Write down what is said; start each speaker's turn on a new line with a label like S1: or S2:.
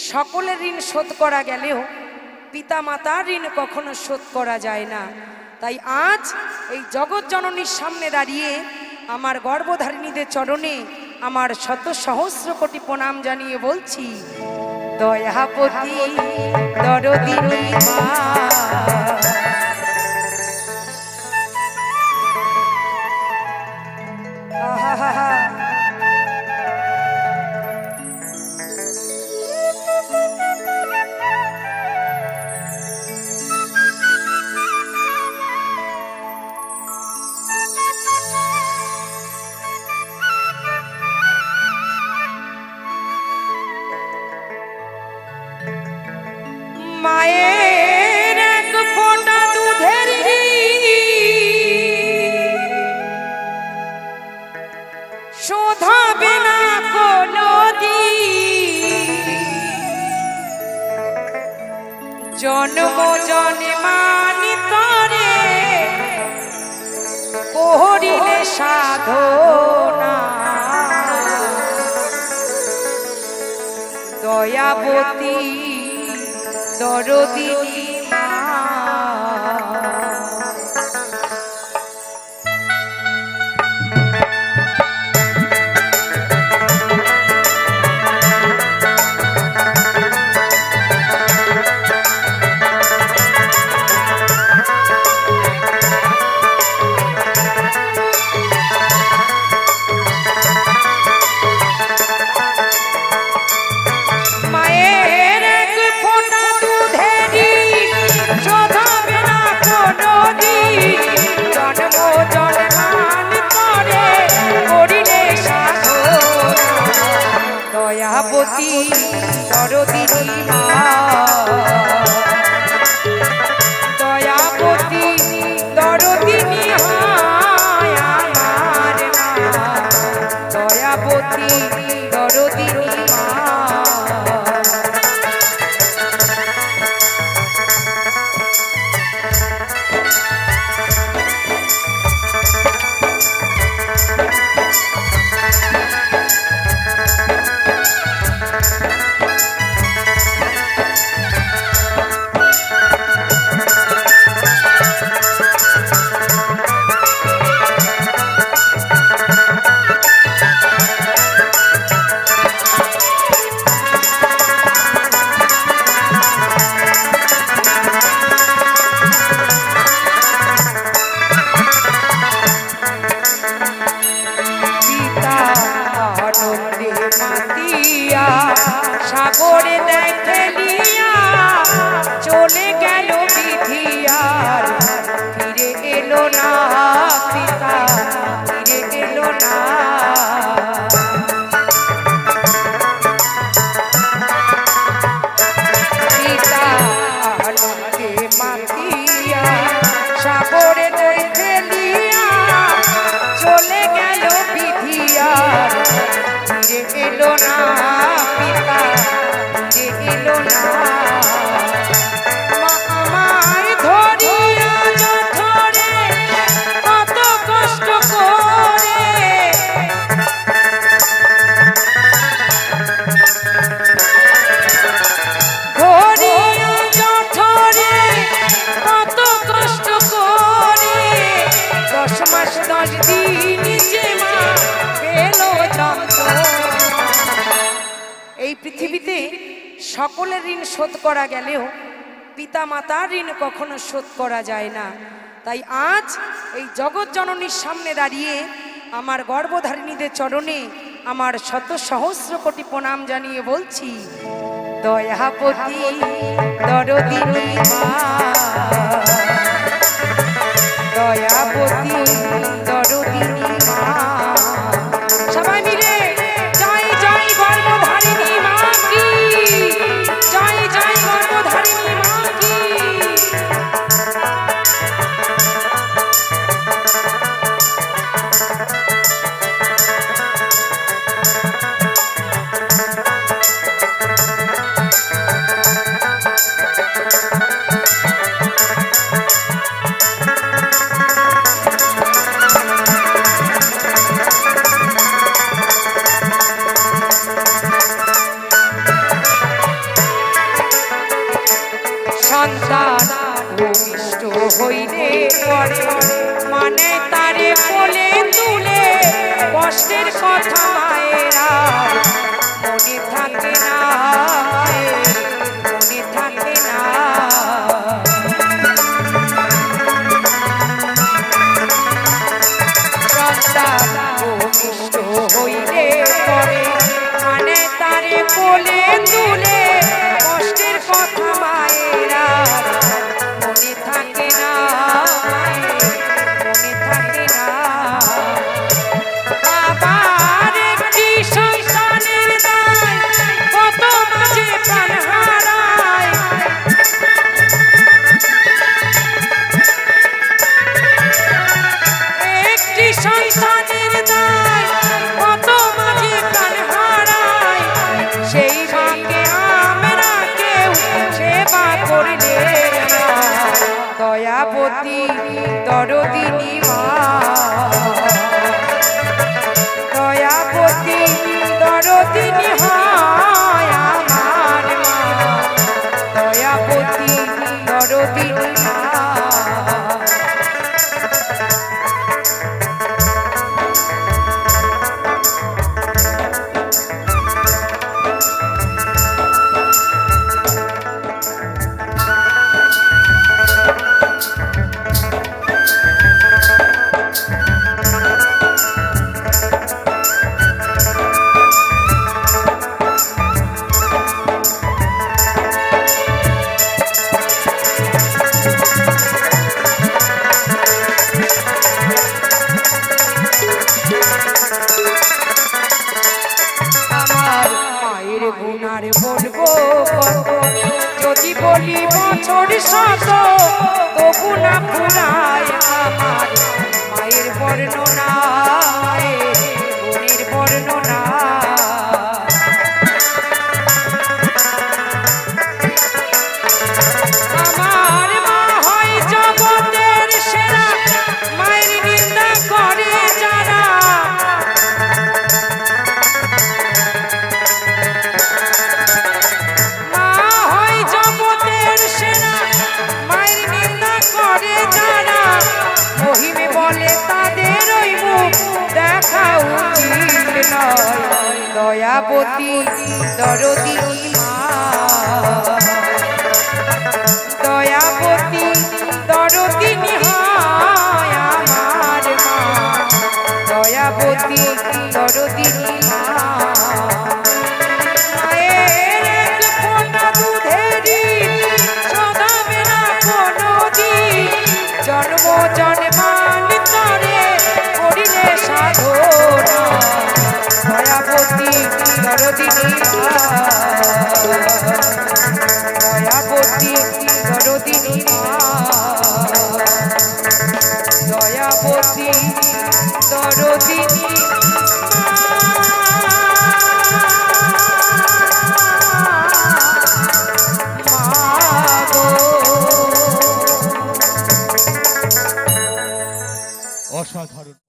S1: সকলের ঋণ শোধ করা গেলেও পিতা মাতার ঋণ কখনো শোধ করা যায় না। তাই আজ এই জগৎ জননীর সামনে দাঁড়িয়ে আমার গর্ভধারিণীদের চরণে আমার শত সহস্র কোটি প্রণাম জানিয়ে বলছি, দয়াপতি দরদিনী মা, মায়ের এক ফোঁটা দুধের শোধাবে না কোনদিন, জন্ম জন্মান্তরে করিলে সাধনা, দয়াবতী দরদিনী মা। দয়াবতী দরদিনী মা, দয়াবতী দরদিনী হয় আমার মা, দয়াবতী দরদিনী মা। সাগরে দেয় ফেলিয়া চলে গেল বিধিয়ার, ফিরে এলো না পিতা, ফিরে এলো না। পিতা আনন্দে মাতিয়া সাগরে দেয় ফেলিয়া চলে গেল বিধিয়ার, ফিরে এলো না পিতা, ফিরে এলো না। আমার ধরিয়া ধরে কত কষ্ট করে, ধরিয়া ধরে কত কষ্ট করে, 10 মাস 10 দিন যে মা পেল যন্ত্রণা। এই পৃথিবীতে সকলের ঋণ শোধ করা গেলেও পিতা মাতার ঋণ কখনো শোধ করা যায় না। তাই আজ এই জগৎ জননীর সামনে দাঁড়িয়ে আমার গর্ভধারিণীদের চরণে আমার শত সহস্র কোটি প্রণাম জানিয়ে বলছি, দয়াপতি দরদিনী মা, দয়াপতি দরদিনী মা। সবাই মিলে জয় জয় গর্ভধারিণী মা কি, জয় জয় গর্ভধারিণী মা কি। সন্তান ভূমিষ্ঠ হইলে পরে মানে তারে কোলে তুলে কষ্টের কথা মায়ের আর মনে থাকে না, মনে থাকে না। সন্তান ভূমিষ্ঠ হইলে পরে মানে তারে কোলে তুলে কষ্টের কথা মায়ের আর মনে থাকে না, মনে থাকে না। আবার একটি সন্তানের দায় কত মাঝে প্রাণ হারায়, একটি সন্তানের দায় কত মাঝে প্রাণ হারায়। সেই মাকে আমরা কেউ সেবা করলে না, দয়াবতী দরদিনী মা, দয়াবতী দরদিনী হয় আমার মা, দয়াবতী দরদিনী মা। গুনার বলবো কত, যদি বলি বছর শত তবু না ফুরায় আমার মায়ের বর্ণনা, গুণের বর্ণনা। আমার মা হয় জগতের সেরা, মায়ের নিন্দা করে যারা, মহিমে বলে তাদের ওই মুখ দেখা উচিত নয়, দয়াবতী দরদিনী মা, দয়াবতী দরদিনী হয় আমার মা, দয়াবতী দরদিনী মা। মায়ের এক ফোঁটা দুধেরই শোধাবে না কোনোদিন, জন্ম জন্মান্তরে করিলে সাধনা, দয়াবতী দরদিনী মা, দয়াবতী দরদিনী মা, দয়াবতী দরদিনী
S2: অসাধারণ।